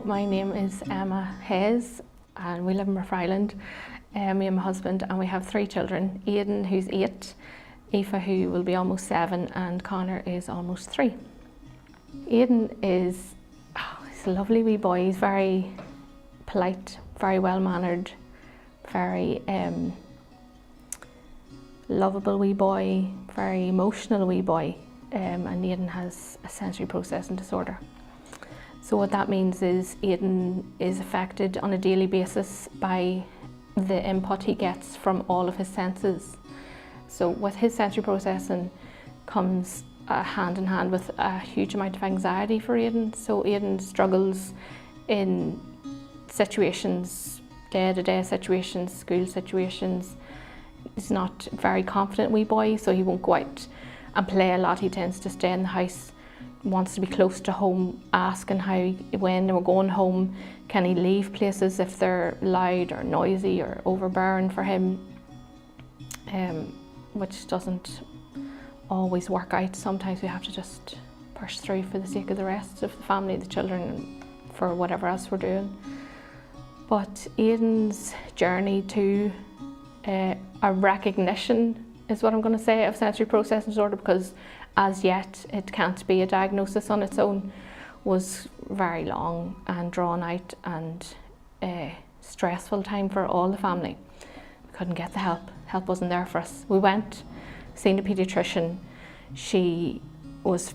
My name is Emma Hayes and we live in Murphy Island. Me and my husband, and we have 3 children. Aodhán, who's 8, Aoife, who will be almost 7, and Connor is almost 3. Aodhán is he's a lovely wee boy. He's very polite, very well mannered, very lovable wee boy, very emotional wee boy, and Aodhán has a sensory processing disorder. So what that means is Aodhán is affected on a daily basis by the input he gets from all of his senses. So with his sensory processing comes hand in hand with a huge amount of anxiety for Aodhán. So Aodhán struggles in situations, day-to-day situations, school situations. He's not a very confident wee boy, so he won't go out and play a lot. He tends to stay in the house, wants to be close to home, asking when we're going home, can he leave places if they're loud or noisy or overbearing for him, which doesn't always work out. Sometimes we have to just push through for the sake of the rest of the family, the children, and for whatever else we're doing. But Aodhán's journey to a recognition is what I'm going to say of sensory processing disorder, because as yet it can't be a diagnosis on its own, was very long and drawn out and a stressful time for all the family. We couldn't get the help wasn't there for us. We went, seen a paediatrician. She was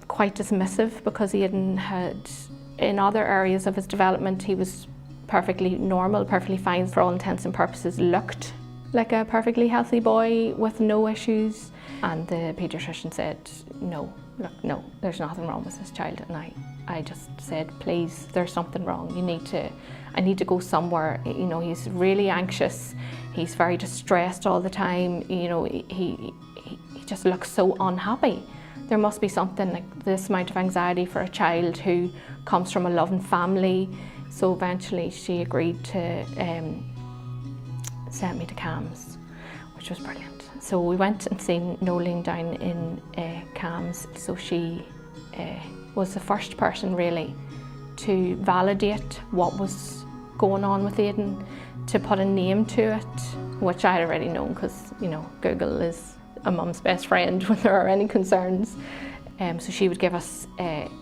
quite dismissive because Aodhán had, in other areas of his development, he was perfectly normal, perfectly fine for all intents and purposes, looked like a perfectly healthy boy with no issues. And the paediatrician said, no, there's nothing wrong with this child. And I just said, please, there's something wrong. I need to go somewhere. You know, he's really anxious. He's very distressed all the time. You know, he just looks so unhappy. There must be something, like this amount of anxiety for a child who comes from a loving family. So eventually she agreed to send me to CAMHS, which was brilliant. So we went and seen Nolene down in CAMHS. So she was the first person really to validate what was going on with Aodhán, to put a name to it, which I had already known because, you know, Google is a mum's best friend when there are any concerns. So she would give us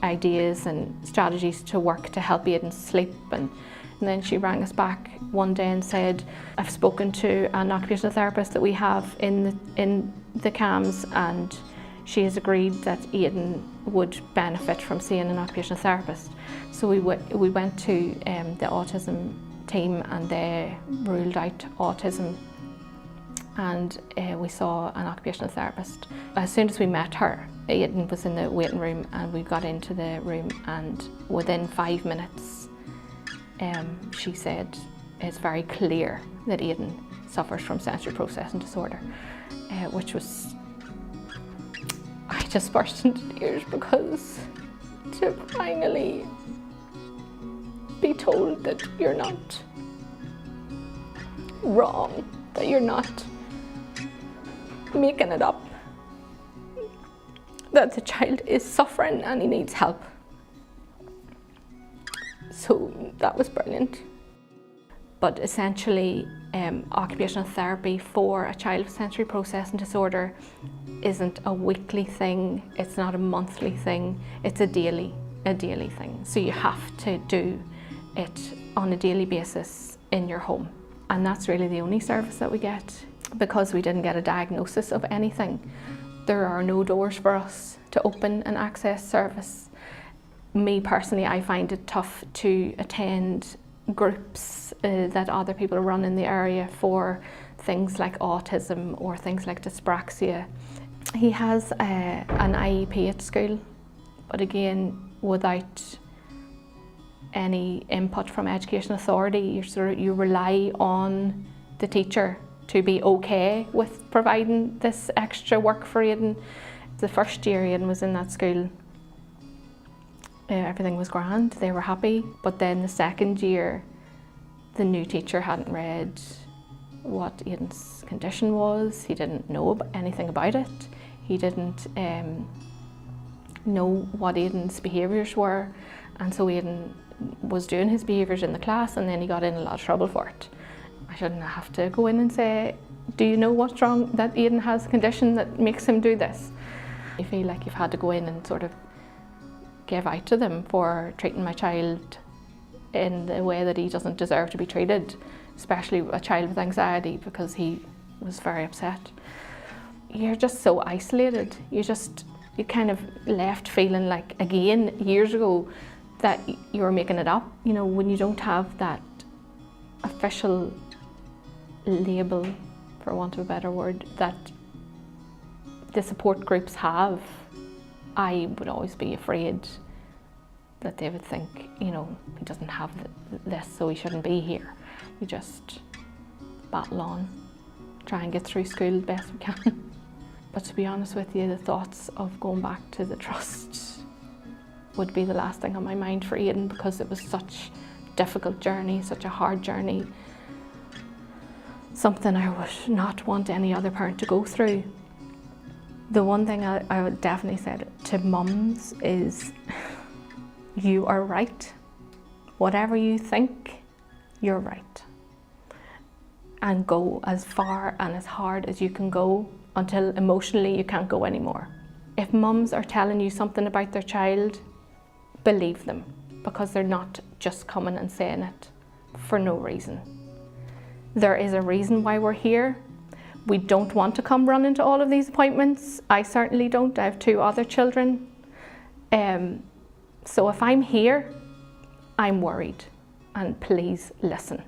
ideas and strategies to work to help Aodhán sleep. And then she rang us back one day and said, I've spoken to an occupational therapist that we have in the CAMHS, and she has agreed that Aodhán would benefit from seeing an occupational therapist. So we went to the autism team, and they ruled out autism, and we saw an occupational therapist. As soon as we met her, Aodhán was in the waiting room, and we got into the room, and within 5 minutes she said, it's very clear that Aodhán suffers from sensory processing disorder, which was, I just burst into tears, because to finally be told that you're not wrong, that you're not making it up, that the child is suffering and he needs help. So that was brilliant. But essentially, occupational therapy for a child with sensory processing disorder isn't a weekly thing, it's not a monthly thing, it's a daily thing. So you have to do it on a daily basis in your home. And that's really the only service that we get. Because we didn't get a diagnosis of anything, there are no doors for us to open an access service. Me personally, I find it tough to attend groups that other people run in the area for things like autism or things like dyspraxia. He has an IEP at school, but again, without any input from Education Authority, you rely on the teacher to be okay with providing this extra work for Aodhán. The first year Aodhán was in that school, everything was grand, they were happy. But then the second year, the new teacher hadn't read what Aodhán's condition was. He didn't know anything about it. He didn't know what Aodhán's behaviours were. And so Aodhán was doing his behaviours in the class, and then he got in a lot of trouble for it. I shouldn't have to go in and say, do you know what's wrong, that Aodhán has a condition that makes him do this? I feel like you've had to go in and sort of give out to them for treating my child in the way that he doesn't deserve to be treated, especially a child with anxiety, because he was very upset. You're just so isolated. You kind of left feeling like, again, years ago, that you were making it up. You know, when you don't have that official label, for want of a better word, that the support groups have, I would always be afraid that they would think, you know, he doesn't have this, so he shouldn't be here. We just battle on, try and get through school the best we can. But to be honest with you, the thoughts of going back to the trust would be the last thing on my mind for Aodhán, because it was such a difficult journey, such a hard journey. Something I would not want any other parent to go through. The one thing I would definitely say to mums is, you are right. Whatever you think, you're right. And go as far and as hard as you can go until emotionally you can't go anymore. If mums are telling you something about their child, believe them, because they're not just coming and saying it for no reason. There is a reason why we're here. We don't want to come running to all of these appointments. I certainly don't. I have 2 other children. So if I'm here, I'm worried, and please listen.